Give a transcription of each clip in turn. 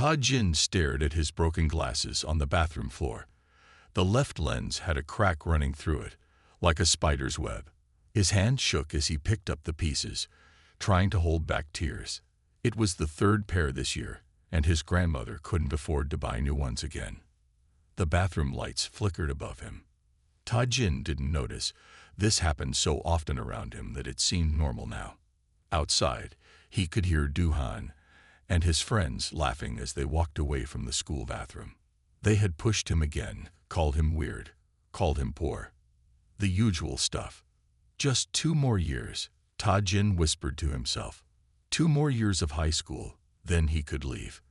Ta Jin stared at his broken glasses on the bathroom floor. The left lens had a crack running through it, like a spider's web. His hand shook as he picked up the pieces, trying to hold back tears. It was the third pair this year, and his grandmother couldn't afford to buy new ones again. The bathroom lights flickered above him. Ta Jin didn't notice. This happened so often around him that it seemed normal now. Outside, he could hear Du-han and his friends laughing as they walked away from the school bathroom. They had pushed him again, called him weird, called him poor. The usual stuff. Just 2 more years, Ta Jin whispered to himself. 2 more years of high school, then he could leave.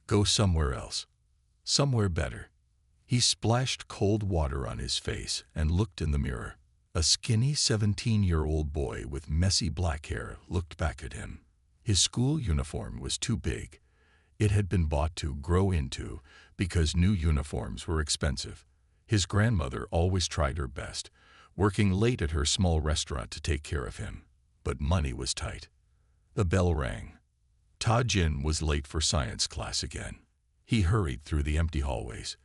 Go somewhere else. Somewhere better. He splashed cold water on his face and looked in the mirror. A skinny 17-year-old boy with messy black hair looked back at him. His school uniform was too big. It had been bought to grow into because new uniforms were expensive. His grandmother always tried her best, working late at her small restaurant to take care of him. But money was tight. The bell rang. Ta Jin was late for science class again. He hurried through the empty hallways,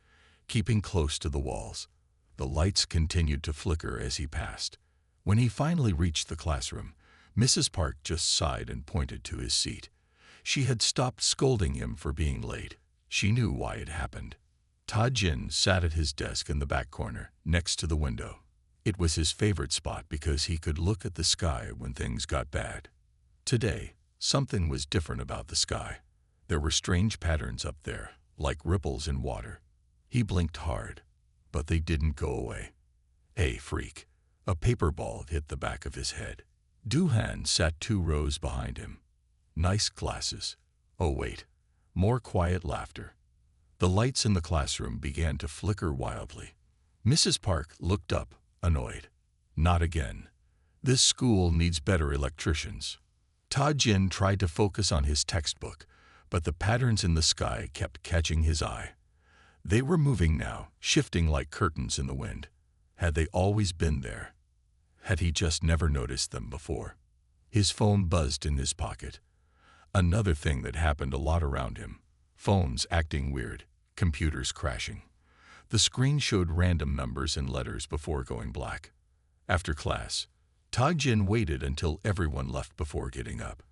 keeping close to the walls. The lights continued to flicker as he passed. When he finally reached the classroom, Mrs. Park just sighed and pointed to his seat. She had stopped scolding him for being late. She knew why it happened. Ta Jin sat at his desk in the back corner, next to the window. It was his favorite spot because he could look at the sky when things got bad. Today, something was different about the sky. There were strange patterns up there, like ripples in water. He blinked hard, but they didn't go away. Hey, freak! A paper ball hit the back of his head. Du-han sat 2 rows behind him. Nice glasses. Oh wait, more quiet laughter. The lights in the classroom began to flicker wildly. Mrs. Park looked up, annoyed. Not again. This school needs better electricians. Ta Jin tried to focus on his textbook, but the patterns in the sky kept catching his eye. They were moving now, shifting like curtains in the wind. Had they always been there? Had he just never noticed them before? His phone buzzed in his pocket. Another thing that happened a lot around him. Phones acting weird, computers crashing. The screen showed random numbers and letters before going black. After class, Ta Jin waited until everyone left before getting up.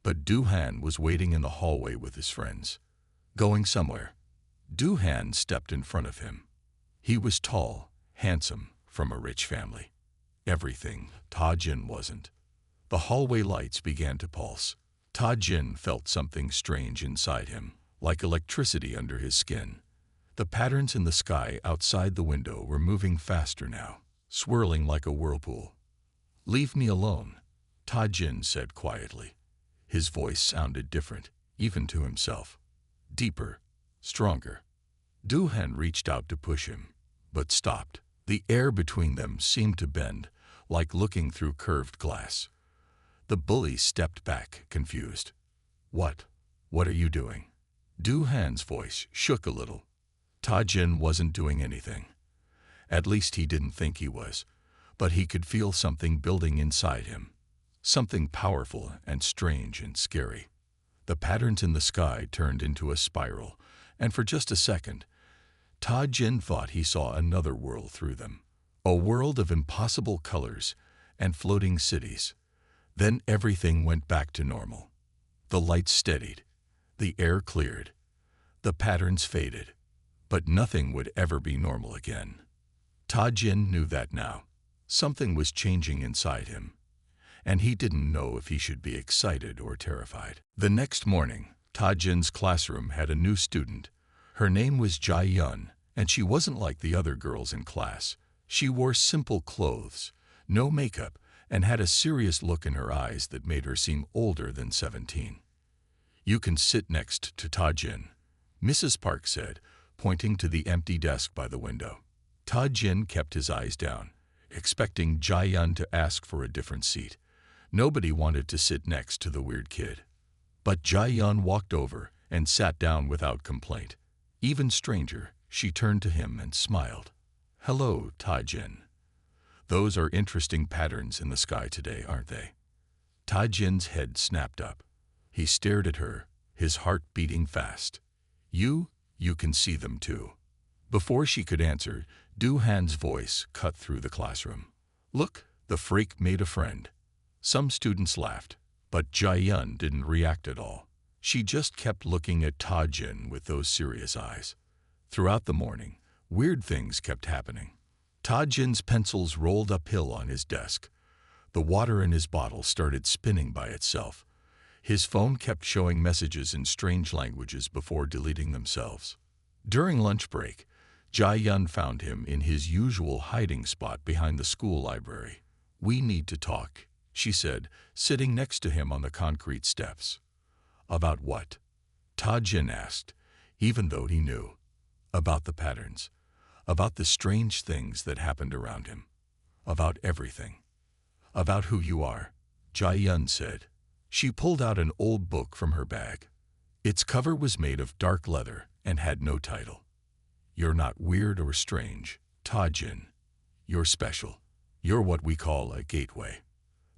But Du-han was waiting in the hallway with his friends. Going somewhere. Du-han stepped in front of him. He was tall, handsome, from a rich family. Everything Ta Jin wasn't. The hallway lights began to pulse. Ta Jin felt something strange inside him, like electricity under his skin. The patterns in the sky outside the window were moving faster now, swirling like a whirlpool. "Leave me alone," Ta Jin said quietly. His voice sounded different, even to himself. Deeper, stronger. Du-han reached out to push him, but stopped. The air between them seemed to bend, like looking through curved glass. The bully stepped back, confused. What are you doing?" Du-han's voice shook a little. Ta Jin wasn't doing anything. At least he didn't think he was, but he could feel something building inside him. Something powerful and strange and scary. The patterns in the sky turned into a spiral, and for just a second, Ta Jin thought he saw another world through them. A world of impossible colors and floating cities. Then everything went back to normal. The lights steadied. The air cleared. The patterns faded. But nothing would ever be normal again. Ta Jin knew that now. Something was changing inside him, and he didn't know if he should be excited or terrified. The next morning, Ta Jin's classroom had a new student. Her name was Jae-yun, and she wasn't like the other girls in class. She wore simple clothes, no makeup, and had a serious look in her eyes that made her seem older than 17. "You can sit next to Ta Jin," Mrs. Park said, pointing to the empty desk by the window. Ta Jin kept his eyes down, expecting Jae-yun to ask for a different seat. Nobody wanted to sit next to the weird kid. But Jae-yun walked over and sat down without complaint. Even stranger, she turned to him and smiled. "Hello, Ta Jin. Those are interesting patterns in the sky today, aren't they?" Ta Jin's head snapped up. He stared at her, his heart beating fast. You can see them too. Before she could answer, Du-Han's voice cut through the classroom. Look, the freak made a friend. Some students laughed, but Jia-Yun didn't react at all. She just kept looking at Ta-Jin with those serious eyes. Throughout the morning, weird things kept happening. Ta-Jin's pencils rolled uphill on his desk. The water in his bottle started spinning by itself. His phone kept showing messages in strange languages before deleting themselves. During lunch break, Jia-Yun found him in his usual hiding spot behind the school library. We need to talk, she said, sitting next to him on the concrete steps. About what? Ta-Jin asked, even though he knew. About the patterns. About the strange things that happened around him. About everything. About who you are, Jia-Yun said. She pulled out an old book from her bag. Its cover was made of dark leather and had no title. You're not weird or strange, Ta-Jin. You're special. You're what we call a gateway.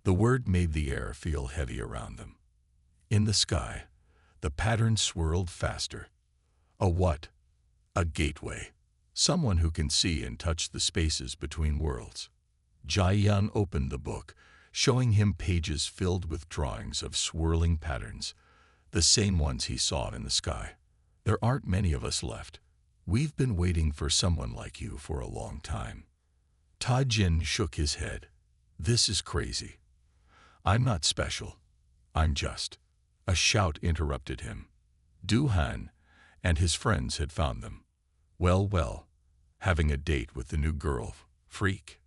The word made the air feel heavy around them. In the sky, the pattern swirled faster. A what? A gateway. Someone who can see and touch the spaces between worlds. Jia-Yun opened the book, showing him pages filled with drawings of swirling patterns, the same ones he saw in the sky. There aren't many of us left. We've been waiting for someone like you for a long time. Ta-Jin shook his head. This is crazy. I'm not special. I'm just. A shout interrupted him. Du-Han and his friends had found them. Well, having a date with the new girl, freak.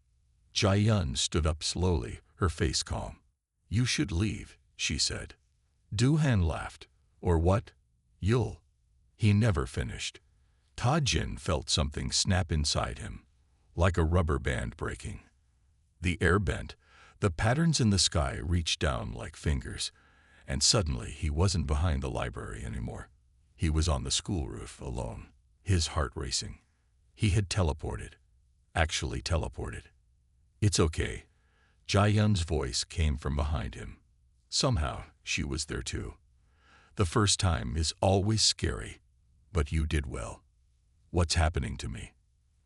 Jia-Yun stood up slowly, her face calm. You should leave, she said. Du-Han laughed. Or what? You'll. He never finished. Ta-Jin felt something snap inside him, like a rubber band breaking. The air bent, the patterns in the sky reached down like fingers, and suddenly he wasn't behind the library anymore. He was on the school roof alone, his heart racing. He had teleported. Actually teleported. It's okay. Jia-Yun's voice came from behind him. Somehow, she was there too. The first time is always scary, but you did well. What's happening to me?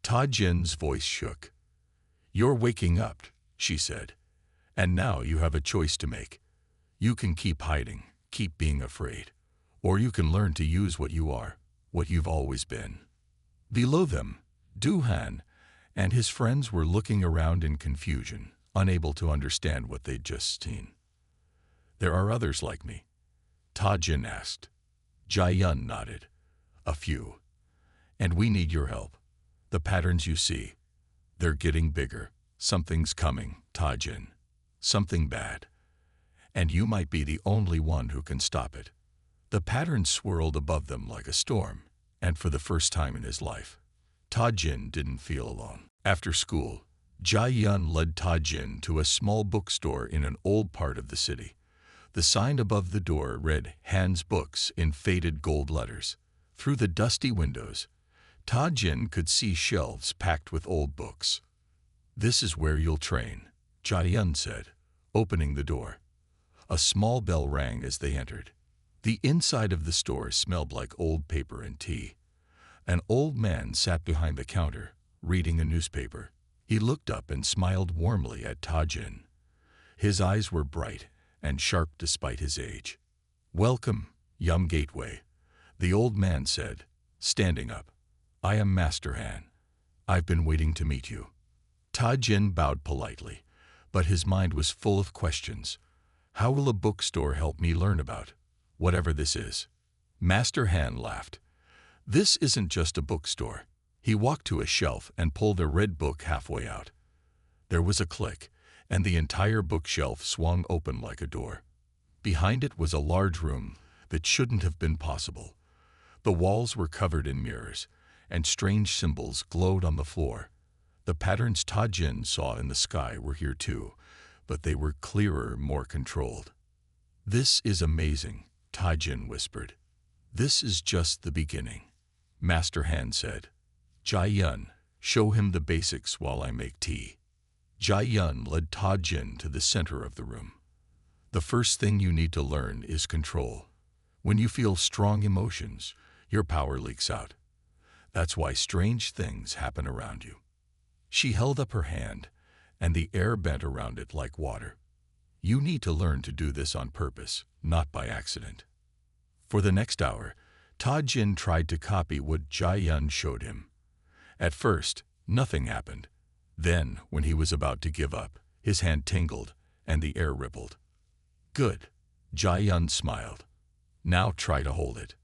Ta-Jin's voice shook. You're waking up, she said. And now you have a choice to make. You can keep hiding, keep being afraid. Or you can learn to use what you are, what you've always been. Below them, Du-Han and his friends were looking around in confusion, unable to understand what they'd just seen. There are others like me? Ta-Jin asked. Jia-Yun nodded. A few. And we need your help. The patterns you see, they're getting bigger. Something's coming, Ta-Jin. Something bad. And you might be the only one who can stop it. The pattern swirled above them like a storm, and for the first time in his life, Ta-Jin didn't feel alone. After school, Jia-Yun led Ta-Jin to a small bookstore in an old part of the city. The sign above the door read Han's Books in faded gold letters. Through the dusty windows, Ta-Jin could see shelves packed with old books. This is where you'll train, Jia-Yun said, opening the door. A small bell rang as they entered. The inside of the store smelled like old paper and tea. An old man sat behind the counter, reading a newspaper. He looked up and smiled warmly at Ta-Jin. His eyes were bright and sharp despite his age. Welcome, young gateway, the old man said, standing up. I am Master Han. I've been waiting to meet you. Ta-Jin bowed politely, but his mind was full of questions. How will a bookstore help me learn about whatever this is? Master Han laughed. This isn't just a bookstore. He walked to a shelf and pulled a red book halfway out. There was a click, and the entire bookshelf swung open like a door. Behind it was a large room that shouldn't have been possible. The walls were covered in mirrors, and strange symbols glowed on the floor. The patterns Ta-Jin saw in the sky were here too, but they were clearer, more controlled. This is amazing, Ta-Jin whispered. This is just the beginning. Master Han said. Jia-Yun, show him the basics while I make tea. Jia-Yun led Ta-Jin to the center of the room. The first thing you need to learn is control. When you feel strong emotions, Your power leaks out. That's why strange things happen around you. She held up her hand, and the air bent around it like water. You need to learn to do this on purpose, not by accident. For the next hour, Ta Jin tried to copy what Jia Yun showed him. At first, nothing happened. Then, when he was about to give up, his hand tingled, and the air rippled. Good. Jia Yun smiled. Now try to hold it.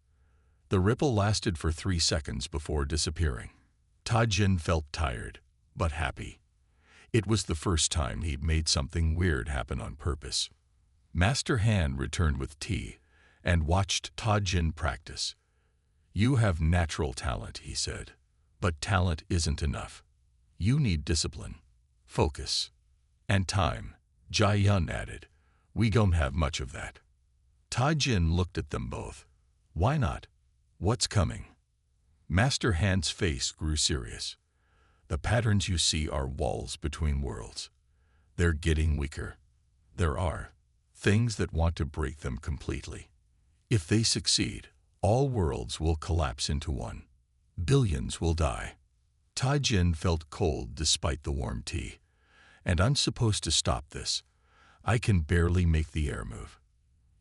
The ripple lasted for 3 seconds before disappearing. Ta Jin felt tired, but happy. It was the first time he'd made something weird happen on purpose. Master Han returned with tea and watched Ta Jin practice. You have natural talent, he said, but talent isn't enough. You need discipline, focus, and time. Jia Yun added, we don't have much of that. Ta Jin looked at them both. Why not? What's coming? Master Han's face grew serious. The patterns you see are walls between worlds. They're getting weaker. There are things that want to break them completely. If they succeed, all worlds will collapse into one. Billions will die. Ta Jin felt cold despite the warm tea. And I'm supposed to stop this. I can barely make the air move.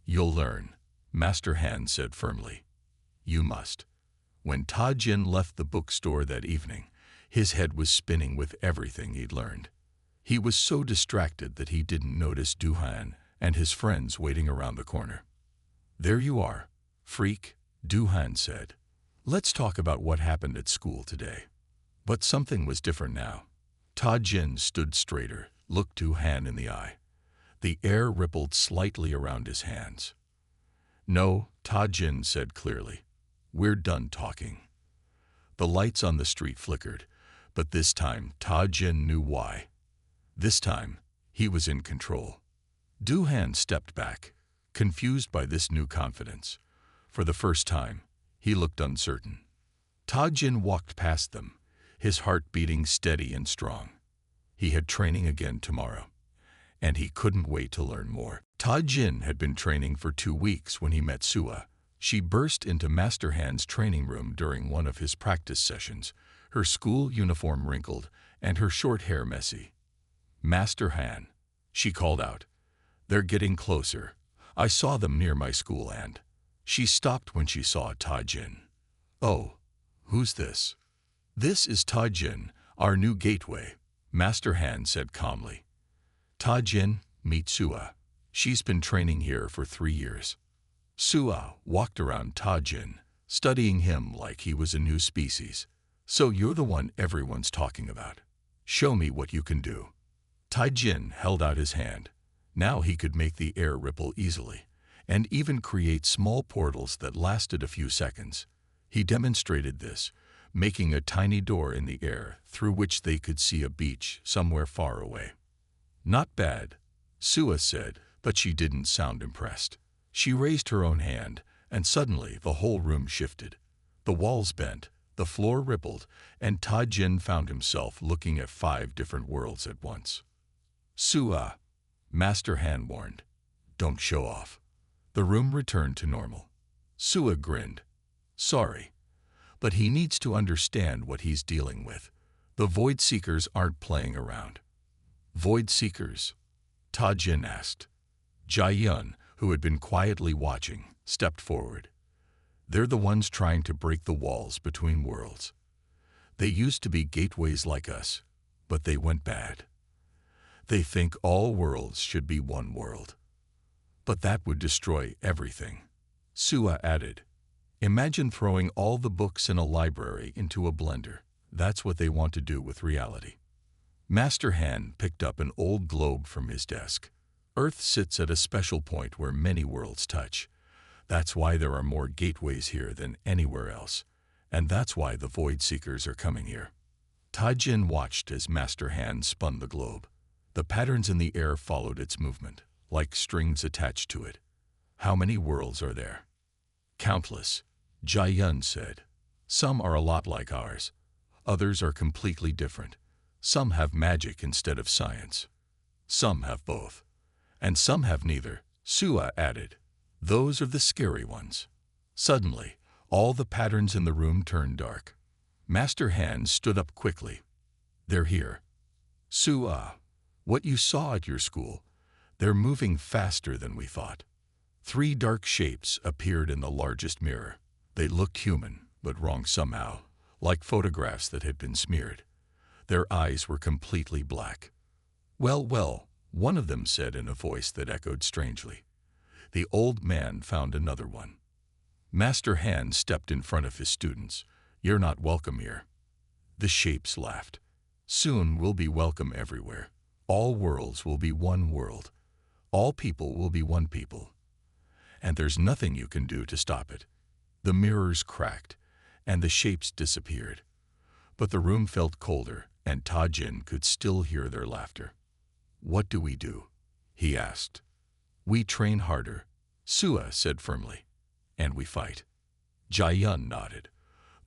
You'll learn, Master Han said firmly. You must. When Ta Jin left the bookstore that evening, his head was spinning with everything he'd learned. He was so distracted that he didn't notice Du Han and his friends waiting around the corner. There you are, freak, Du Han said. Let's talk about what happened at school today. But something was different now. Ta Jin stood straighter, looked Du Han in the eye. The air rippled slightly around his hands. No, Ta Jin said clearly. We're done talking. The lights on the street flickered, but this time Ta Jin knew why. This time, he was in control. Du Han stepped back, confused by this new confidence. For the first time, he looked uncertain. Ta Jin walked past them, his heart beating steady and strong. He had training again tomorrow, and he couldn't wait to learn more. Ta Jin had been training for 2 weeks when he met Sua. She burst into Master Han's training room during one of his practice sessions, her school uniform wrinkled and her short hair messy. Master Han, she called out. They're getting closer. I saw them near my school and... She stopped when she saw Ta Jin. Oh, who's this? This is Ta Jin, our new gateway, Master Han said calmly. Ta Jin, meet Sua. She's been training here for 3 years. Sua walked around Ta Jin, studying him like he was a new species. So you're the one everyone's talking about. Show me what you can do. Ta Jin held out his hand. Now he could make the air ripple easily, and even create small portals that lasted a few seconds. He demonstrated this, making a tiny door in the air through which they could see a beach somewhere far away. Not bad, Sua said, but she didn't sound impressed. She raised her own hand, and suddenly the whole room shifted. The walls bent, the floor rippled, and Ta Jin found himself looking at 5 different worlds at once. Sua, Master Han warned, don't show off. The room returned to normal. Sua grinned. Sorry, but he needs to understand what he's dealing with. The Void Seekers aren't playing around. Void Seekers? Ta Jin asked. Jia Yun, who had been quietly watching, stepped forward. They're the ones trying to break the walls between worlds. They used to be gateways like us, but they went bad. They think all worlds should be one world. But that would destroy everything. Sua added, imagine throwing all the books in a library into a blender. That's what they want to do with reality. Master Han picked up an old globe from his desk. Earth sits at a special point where many worlds touch. That's why there are more gateways here than anywhere else. And that's why the Void Seekers are coming here. Ta Jin watched as Master Han spun the globe. The patterns in the air followed its movement, like strings attached to it. How many worlds are there? Countless, Jia Yun said. Some are a lot like ours. Others are completely different. Some have magic instead of science. Some have both. And some have neither, Sua added. Those are the scary ones. Suddenly, All the patterns in the room turned dark. Master Hand stood up quickly. "They're here. Sua, what you saw at your school, they're moving faster than we thought." 3 dark shapes appeared in the largest mirror. They looked human, but wrong somehow, like photographs that had been smeared. Their eyes were completely black. "Well, well," one of them said in a voice that echoed strangely. The old man found another one. Master Hand stepped in front of his students. "You're not welcome here." The shapes laughed. "Soon we'll be welcome everywhere. All worlds will be one world. All people will be one people. And there's nothing you can do to stop it." The mirrors cracked, and the shapes disappeared. But the room felt colder, and Tajin could still hear their laughter. "What do we do?" he asked. "We train harder," Sua said firmly. "And we fight." Jaiyun nodded.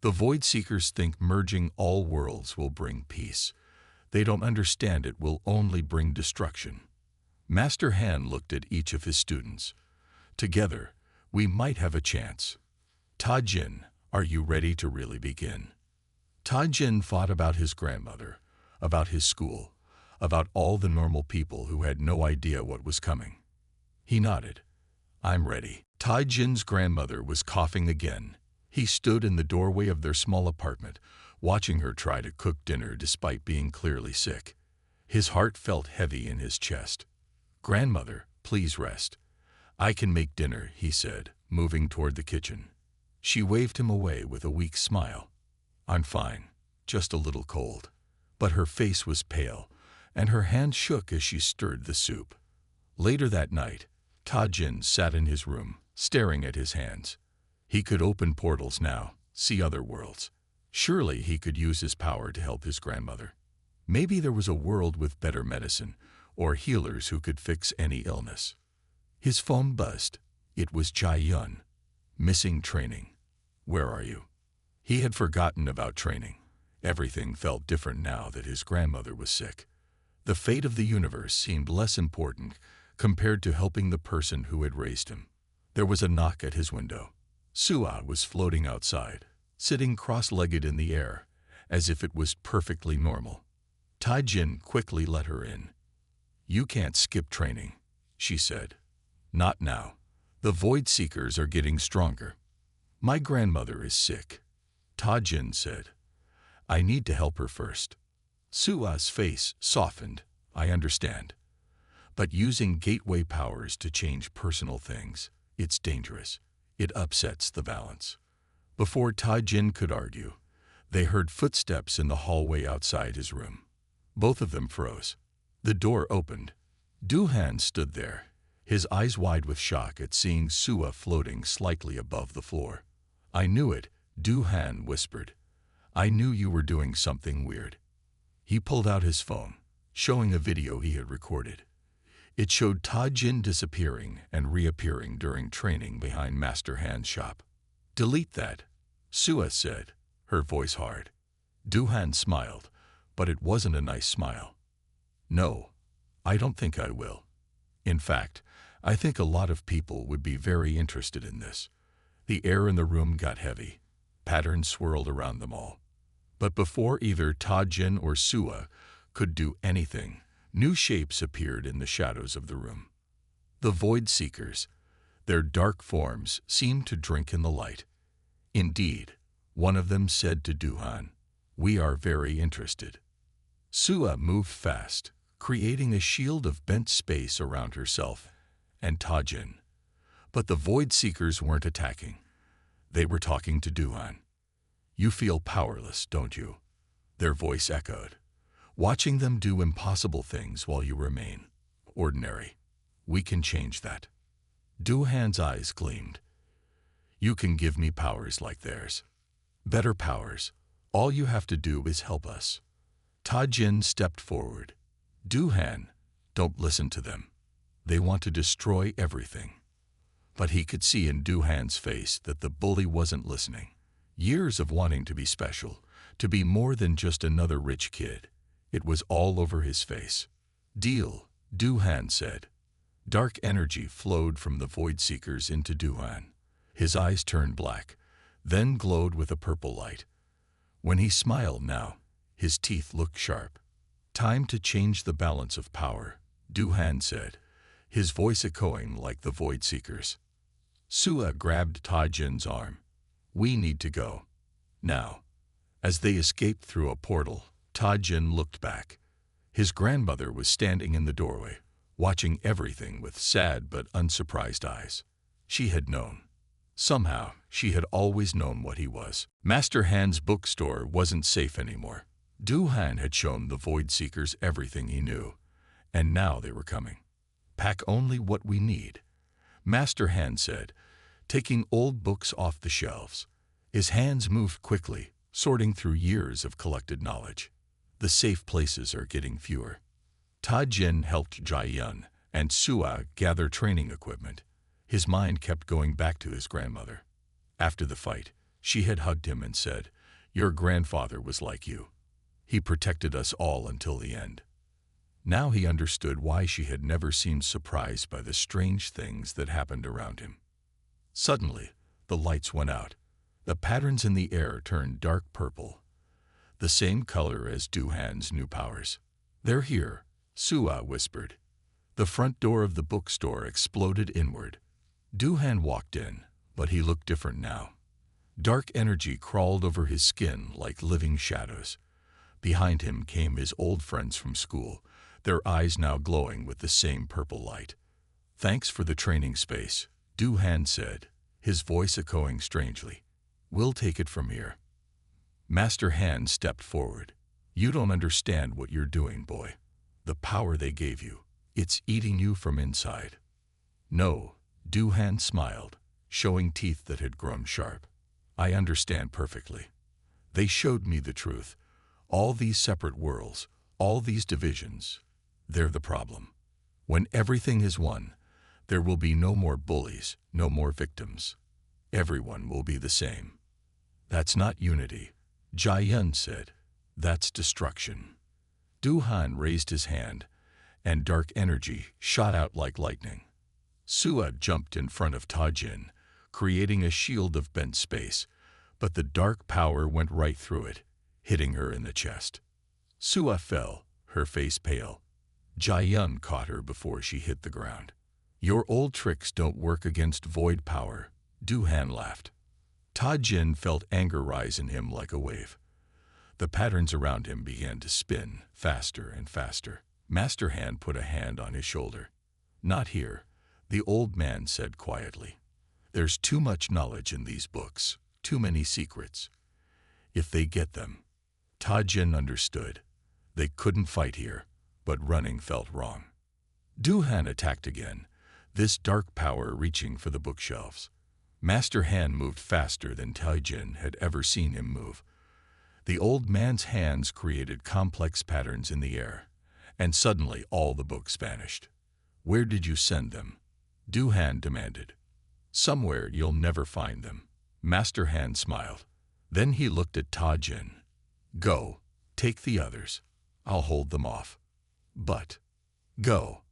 "The Void Seekers think merging all worlds will bring peace. They don't understand it will only bring destruction." Master Han looked at each of his students. "Together, we might have a chance. Tajin, are you ready to really begin?" Tajin thought about his grandmother, about his school, about all the normal people who had no idea what was coming. He nodded. "I'm ready." Tajin's grandmother was coughing again. He stood in the doorway of their small apartment, watching her try to cook dinner despite being clearly sick. His heart felt heavy in his chest. "Grandmother, please rest. I can make dinner," he said, moving toward the kitchen. She waved him away with a weak smile. "I'm fine, just a little cold." But her face was pale, and her hand shook as she stirred the soup. Later that night, Tajin sat in his room, staring at his hands. He could open portals now, see other worlds. Surely he could use his power to help his grandmother. Maybe there was a world with better medicine, or healers who could fix any illness. His phone buzzed. It was Jaiyun. "Missing training. Where are you?" He had forgotten about training. Everything felt different now that his grandmother was sick. The fate of the universe seemed less important compared to helping the person who had raised him. There was a knock at his window. Sua was floating outside, sitting cross-legged in the air, as if it was perfectly normal. Tajin quickly let her in. "You can't skip training," she said. "Not now. The Void Seekers are getting stronger." "My grandmother is sick," Tajin said. "I need to help her first." Sua's face softened. "I understand. But using gateway powers to change personal things, it's dangerous. It upsets the balance." Before Tajin could argue, they heard footsteps in the hallway outside his room. Both of them froze. The door opened. Duhan stood there, his eyes wide with shock at seeing Sua floating slightly above the floor. "I knew it," Duhan whispered. "I knew you were doing something weird." He pulled out his phone, showing a video he had recorded. It showed Tajin disappearing and reappearing during training behind Master Han's shop. "Delete that," Sua said, her voice hard. Duhan smiled, but it wasn't a nice smile. "No, I don't think I will. In fact, I think a lot of people would be very interested in this." The air in the room got heavy. Patterns swirled around them all. But before either Tajin or Sua could do anything, new shapes appeared in the shadows of the room. The Void Seekers, their dark forms seemed to drink in the light. Indeed, one of them said to Duhan, "We are very interested." Sua moved fast, creating a shield of bent space around herself and Tajin. But the Void Seekers weren't attacking. They were talking to Duhan. "You feel powerless, don't you?" Their voice echoed. "Watching them do impossible things while you remain ordinary. We can change that." Duhan's eyes gleamed. "You can give me powers like theirs. Better powers. All you have to do is help us." Tajin stepped forward. "Duhan, don't listen to them. They want to destroy everything." But he could see in Duhan's face that the bully wasn't listening. Years of wanting to be special, to be more than just another rich kid. It was all over his face. "Deal," Duhan said. Dark energy flowed from the Void Seekers into Duhan. His eyes turned black. then glowed with a purple light. When he smiled now, his teeth looked sharp. "Time to change the balance of power," Duhan said, his voice echoing like the Void Seekers. Sua grabbed Tajin's arm. "We need to go. Now." As they escaped through a portal, Tajin looked back. His grandmother was standing in the doorway, watching everything with sad but unsurprised eyes. She had known. Somehow, she had always known what he was. Master Han's bookstore wasn't safe anymore. Duhan had shown the Void Seekers everything he knew, and now they were coming. "Pack only what we need," Master Han said, taking old books off the shelves. His hands moved quickly, sorting through years of collected knowledge. The safe places are getting fewer. Tajin helped Jiayun and Sua gather training equipment. His mind kept going back to his grandmother. After the fight, she had hugged him and said, "Your grandfather was like you. He protected us all until the end." Now he understood why she had never seemed surprised by the strange things that happened around him. Suddenly, the lights went out. The patterns in the air turned dark purple, the same color as Duhan's new powers. "They're here," Sua whispered. The front door of the bookstore exploded inward. Duhan walked in, but he looked different now. Dark energy crawled over his skin like living shadows. Behind him came his old friends from school, their eyes now glowing with the same purple light. "Thanks for the training space," Duhan said, his voice echoing strangely. "We'll take it from here." Master Han stepped forward. "You don't understand what you're doing, boy. The power they gave you, it's eating you from inside." "No," Duhan smiled, showing teeth that had grown sharp. "I understand perfectly. They showed me the truth. All these separate worlds, all these divisions, they're the problem. When everything is one, there will be no more bullies, no more victims. Everyone will be the same." "That's not unity," Jiayun said. "That's destruction." Duhan raised his hand, and dark energy shot out like lightning. Sua jumped in front of Tajin, creating a shield of bent space, but the dark power went right through it, hitting her in the chest. Sua fell, her face pale. Jiayun caught her before she hit the ground. "Your old tricks don't work against void power," Duhan laughed. Tajin felt anger rise in him like a wave. The patterns around him began to spin faster and faster. Master Han put a hand on his shoulder. "Not here," the old man said quietly. "There's too much knowledge in these books, too many secrets. If they get them..." Tajin understood. They couldn't fight here, but running felt wrong. Duhan attacked again, this dark power reaching for the bookshelves. Master Han moved faster than Tajin had ever seen him move. The old man's hands created complex patterns in the air, and suddenly all the books vanished. "Where did you send them?" Duhan demanded. "Somewhere you'll never find them." Master Han smiled. Then he looked at Tajin. "Go, take the others. I'll hold them off." "But..." "Go."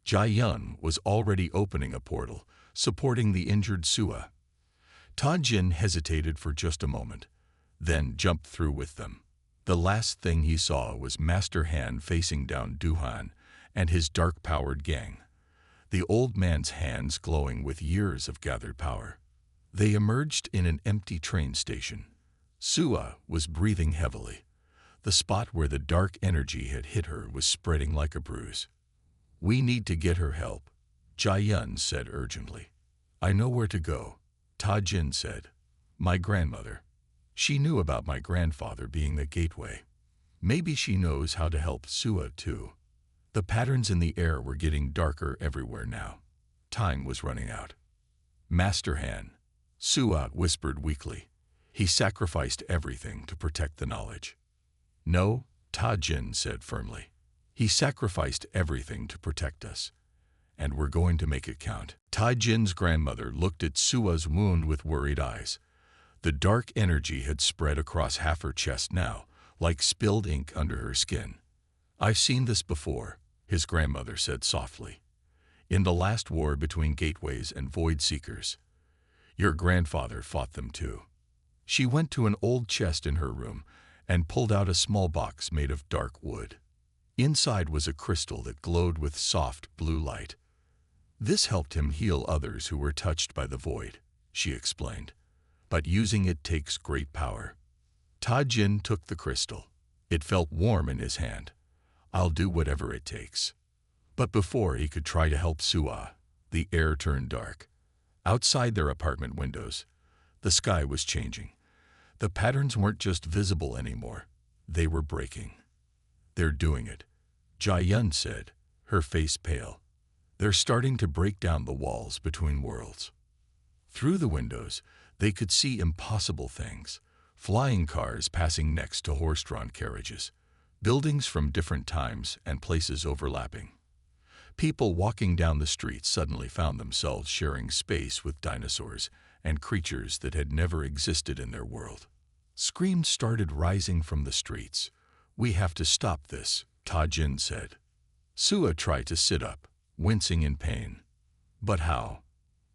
Jiayun was already opening a portal, supporting the injured Sua. Tajin hesitated for just a moment, then jumped through with them. The last thing he saw was Master Han facing down Duhan and his dark-powered gang, the old man's hands glowing with years of gathered power. They emerged in an empty train station. Sua was breathing heavily. The spot where the dark energy had hit her was spreading like a bruise. "We need to get her help," Jiayun said urgently. "I know where to go," Tajin said. "My grandmother. She knew about my grandfather being the gateway. Maybe she knows how to help Sua too." The patterns in the air were getting darker everywhere now. Time was running out. "Master Han," Sua whispered weakly. "He sacrificed everything to protect the knowledge." "No," Tajin said firmly. "He sacrificed everything to protect us, and we're going to make it count." Tajin's grandmother looked at Sua's wound with worried eyes. The dark energy had spread across half her chest now, like spilled ink under her skin. "I've seen this before," his grandmother said softly. "In the last war between gateways and void seekers. Your grandfather fought them too." She went to an old chest in her room and pulled out a small box made of dark wood. Inside was a crystal that glowed with soft blue light. This helped him heal others who were touched by the void, she explained. But using it takes great power. Tajin took the crystal. It felt warm in his hand. I'll do whatever it takes. But before he could try to help Sua, the air turned dark. Outside their apartment windows, the sky was changing. The patterns weren't just visible anymore. They were breaking. They're doing it, Jai-yun said, her face pale. They're starting to break down the walls between worlds. Through the windows, they could see impossible things. Flying cars passing next to horse-drawn carriages. Buildings from different times and places overlapping. People walking down the street suddenly found themselves sharing space with dinosaurs and creatures that had never existed in their world. Screams started rising from the streets. We have to stop this, Tajin said. Sua tried to sit up, wincing in pain. But how?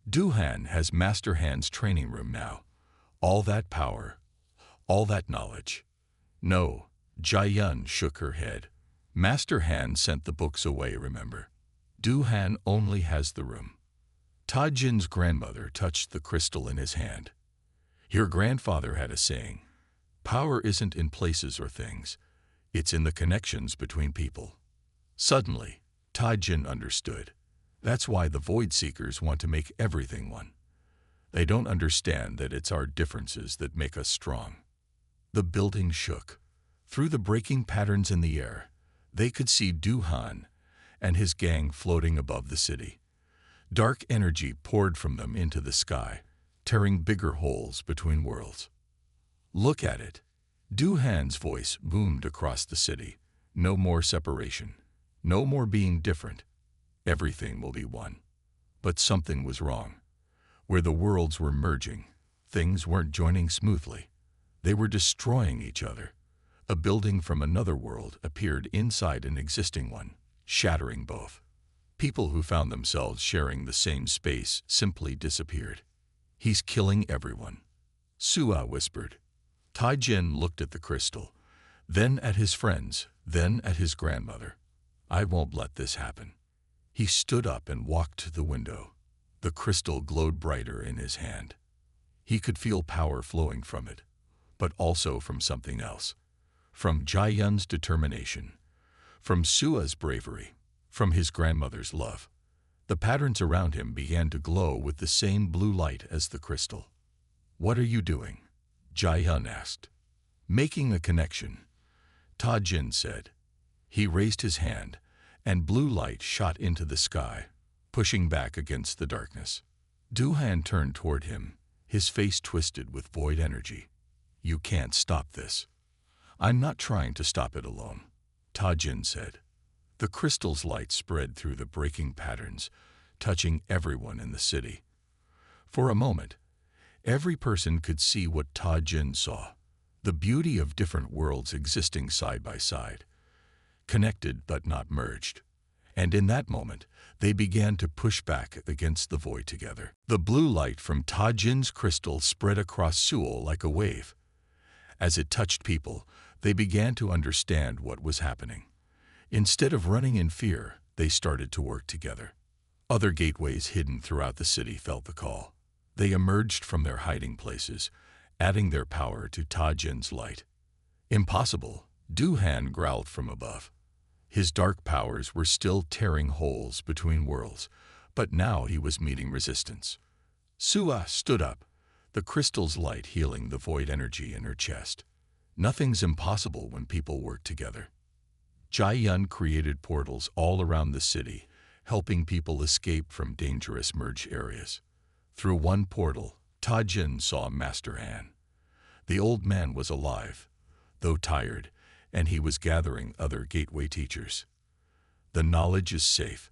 Duhan has Master Han's training room now. All that power, all that knowledge. No, Jai-yun shook her head. Master Han sent the books away, remember? Duhan only has the room. Tajin's grandmother touched the crystal in his hand. Your grandfather had a saying, power isn't in places or things, it's in the connections between people. Suddenly, Tajin understood. That's why the Void Seekers want to make everything one. They don't understand that it's our differences that make us strong. The building shook. Through the breaking patterns in the air, they could see Duhan and his gang floating above the city. Dark energy poured from them into the sky, tearing bigger holes between worlds. Look at it. Duhan's voice boomed across the city. No more separation. No more being different. Everything will be one. But something was wrong. Where the worlds were merging, things weren't joining smoothly. They were destroying each other. A building from another world appeared inside an existing one, shattering both. People who found themselves sharing the same space simply disappeared. He's killing everyone, Sua whispered. Tajin looked at the crystal, then at his friends, then at his grandmother. I won't let this happen. He stood up and walked to the window. The crystal glowed brighter in his hand. He could feel power flowing from it, but also from something else. From Jai-yun's determination, from Sua's bravery, from his grandmother's love. The patterns around him began to glow with the same blue light as the crystal. What are you doing? Jai-yun asked. Making a connection, Tajin said. He raised his hand, and blue light shot into the sky, pushing back against the darkness. Duhan turned toward him, his face twisted with void energy. You can't stop this. I'm not trying to stop it alone, Tajin said. The crystal's light spread through the breaking patterns, touching everyone in the city. For a moment, every person could see what Tajin saw, the beauty of different worlds existing side by side, connected but not merged. And in that moment, they began to push back against the void together. The blue light from Tajin's crystal spread across Seoul like a wave. As it touched people, they began to understand what was happening. Instead of running in fear, they started to work together. Other gateways hidden throughout the city felt the call. They emerged from their hiding places, adding their power to Tajin's light. Impossible, Duhan growled from above. His dark powers were still tearing holes between worlds, but now he was meeting resistance. Sua stood up, the crystal's light healing the void energy in her chest. Nothing's impossible when people work together. Jai-yun created portals all around the city, helping people escape from dangerous merge areas. Through one portal, Tajin saw Master Han. The old man was alive, though tired, and he was gathering other gateway teachers. The knowledge is safe,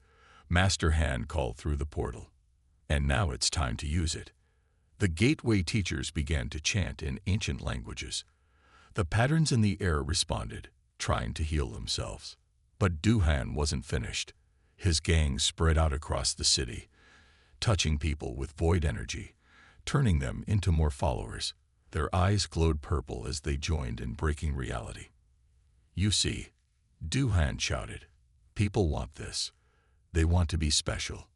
Master Han called through the portal. And now it's time to use it. The gateway teachers began to chant in ancient languages. The patterns in the air responded, trying to heal themselves. But Duhan wasn't finished. His gang spread out across the city, touching people with void energy, turning them into more followers. Their eyes glowed purple as they joined in breaking reality. You see, Duhan shouted, people want this. They want to be special.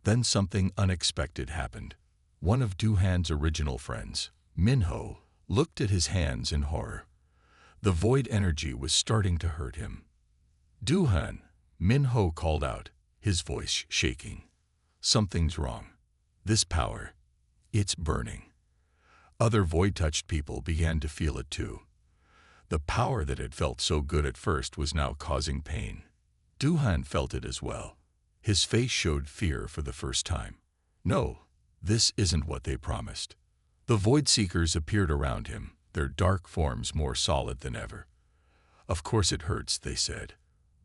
Then something unexpected happened. One of Duhan's original friends, Minho, looked at his hands in horror. The void energy was starting to hurt him. Duhan, Minho called out, his voice shaking. Something's wrong. This power, it's burning. Other void-touched people began to feel it too. The power that had felt so good at first was now causing pain. Duhan felt it as well. His face showed fear for the first time. No, this isn't what they promised. The Void Seekers appeared around him, their dark forms more solid than ever. Of course it hurts, they said.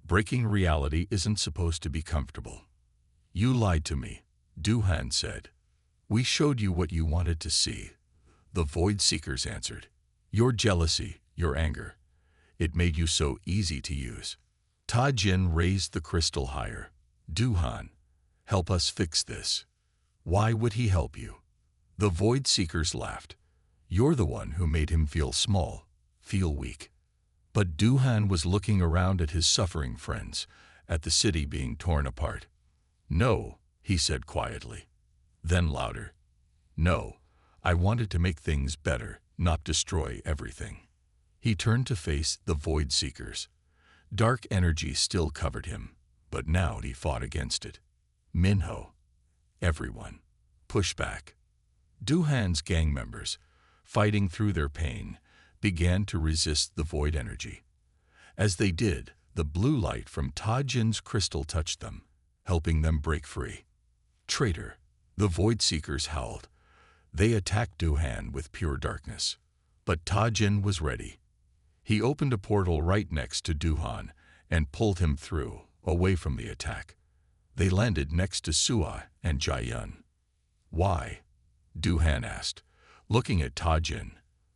Breaking reality isn't supposed to be comfortable. You lied to me, Duhan said. We showed you what you wanted to see. The Void Seekers answered. Your jealousy, your anger. It made you so easy to use. Tajin raised the crystal higher. Duhan, help us fix this. Why would he help you? The Void Seekers laughed. You're the one who made him feel small, feel weak. But Duhan was looking around at his suffering friends, at the city being torn apart. No, he said quietly. Then louder. No, I wanted to make things better, not destroy everything. He turned to face the Void Seekers. Dark energy still covered him, but now he fought against it. Minho. Everyone. Push back. Duhan's gang members, fighting through their pain, began to resist the void energy. As they did, the blue light from Tajin's crystal touched them, helping them break free. Traitor, the Void Seekers howled. They attacked Duhan with pure darkness. But Tajin was ready. He opened a portal right next to Duhan and pulled him through, away from the attack. They landed next to Sua and Jaiyun. Why? Duhan asked, looking at Tajin.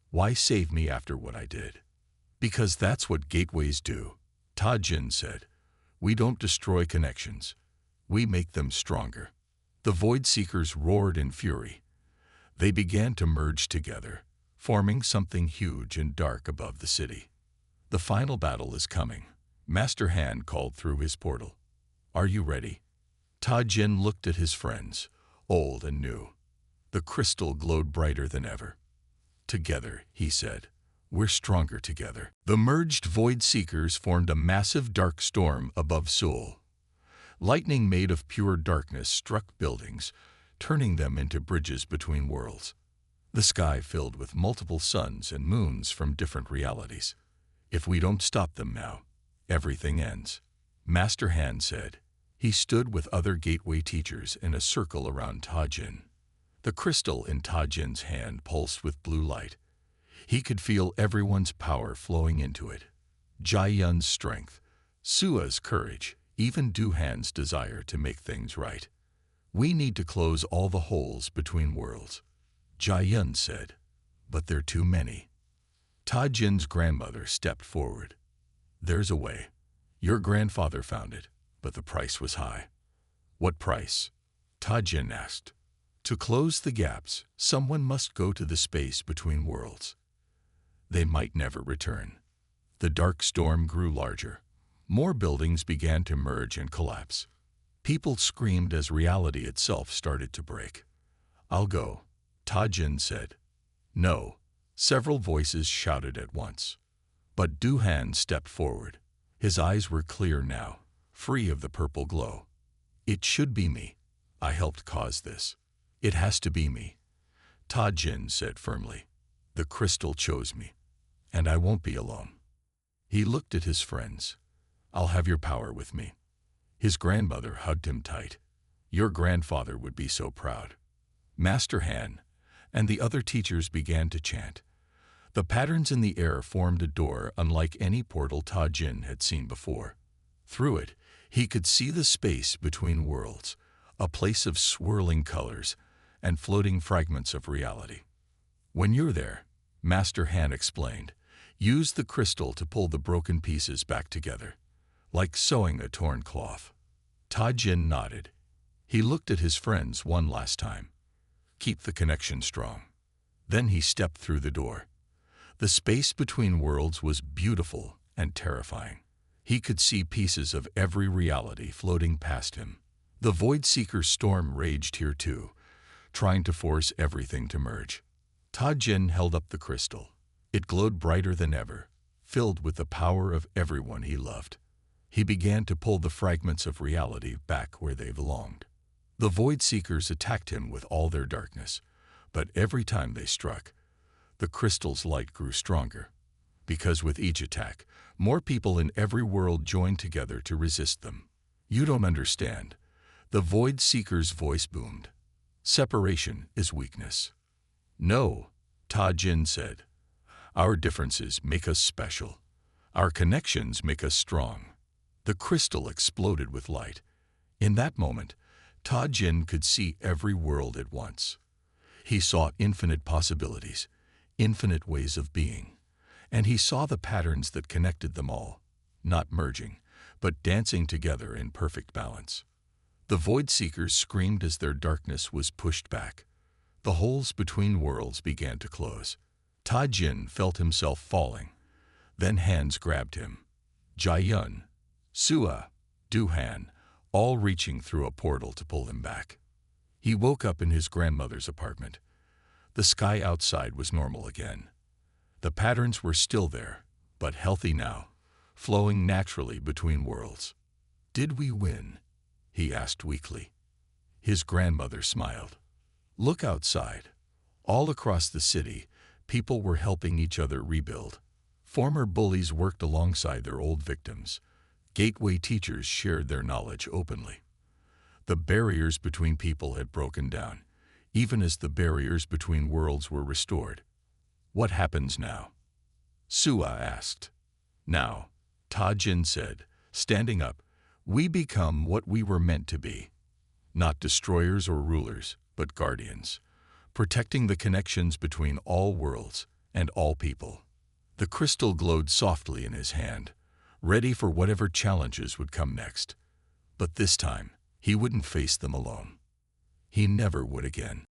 Why save me after what I did? Because that's what gateways do, Tajin said. We don't destroy connections. We make them stronger. The Void Seekers roared in fury. They began to merge together, forming something huge and dark above the city. The final battle is coming, Master Han called through his portal. Are you ready? Tajin looked at his friends, old and new. The crystal glowed brighter than ever. Together, he said, we're stronger together. The merged Void Seekers formed a massive dark storm above Seoul. Lightning made of pure darkness struck buildings, turning them into bridges between worlds. The sky filled with multiple suns and moons from different realities. If we don't stop them now, everything ends, Master Han said. He stood with other gateway teachers in a circle around Tajin. The crystal in Tajin's hand pulsed with blue light. He could feel everyone's power flowing into it. Jaiyun's strength, Sua's courage, even Duhan's desire to make things right. We need to close all the holes between worlds, Jaiyun said, but they're too many. Tajin's grandmother stepped forward. There's a way. Your grandfather found it, but the price was high. What price? Tajin asked. To close the gaps, someone must go to the space between worlds. They might never return. The dark storm grew larger. More buildings began to merge and collapse. People screamed as reality itself started to break. I'll go, Tajin said. No, several voices shouted at once. But Duhan stepped forward. His eyes were clear now, free of the purple glow. It should be me. I helped cause this. It has to be me, Tajin said firmly. The crystal chose me, and I won't be alone. He looked at his friends. I'll have your power with me. His grandmother hugged him tight. Your grandfather would be so proud. Master Han and the other teachers began to chant. The patterns in the air formed a door unlike any portal Tajin had seen before. Through it, he could see the space between worlds, a place of swirling colors and floating fragments of reality. When you're there, Master Han explained, use the crystal to pull the broken pieces back together, like sewing a torn cloth. Tajin nodded. He looked at his friends one last time. Keep the connection strong. Then he stepped through the door. The space between worlds was beautiful and terrifying. He could see pieces of every reality floating past him. The Void Seeker's storm raged here too, trying to force everything to merge. Ta-Jin held up the crystal. It glowed brighter than ever, filled with the power of everyone he loved. He began to pull the fragments of reality back where they belonged. The Void Seekers attacked him with all their darkness, but every time they struck, the crystal's light grew stronger. Because with each attack, more people in every world joined together to resist them. You don't understand. The Void Seeker's voice boomed. Separation is weakness. No, Ta-Jin said. Our differences make us special. Our connections make us strong. The crystal exploded with light. In that moment, Ta-Jin could see every world at once. He saw infinite possibilities, infinite ways of being, and he saw the patterns that connected them all, not merging, but dancing together in perfect balance. The Void Seekers screamed as their darkness was pushed back. The holes between worlds began to close. Ta-Jin felt himself falling. Then hands grabbed him. Jai-Yun, Sua, Du-Han, all reaching through a portal to pull him back. He woke up in his grandmother's apartment. The sky outside was normal again. The patterns were still there, but healthy now, flowing naturally between worlds. Did we win? He asked weakly. His grandmother smiled. Look outside. All across the city, people were helping each other rebuild. Former bullies worked alongside their old victims. Gateway teachers shared their knowledge openly. The barriers between people had broken down, even as the barriers between worlds were restored. What happens now? Sua asked. Now, Ta-Jin said, standing up, we become what we were meant to be. Not destroyers or rulers, but guardians, protecting the connections between all worlds and all people. The crystal glowed softly in his hand, ready for whatever challenges would come next. But this time, he wouldn't face them alone. He never would again.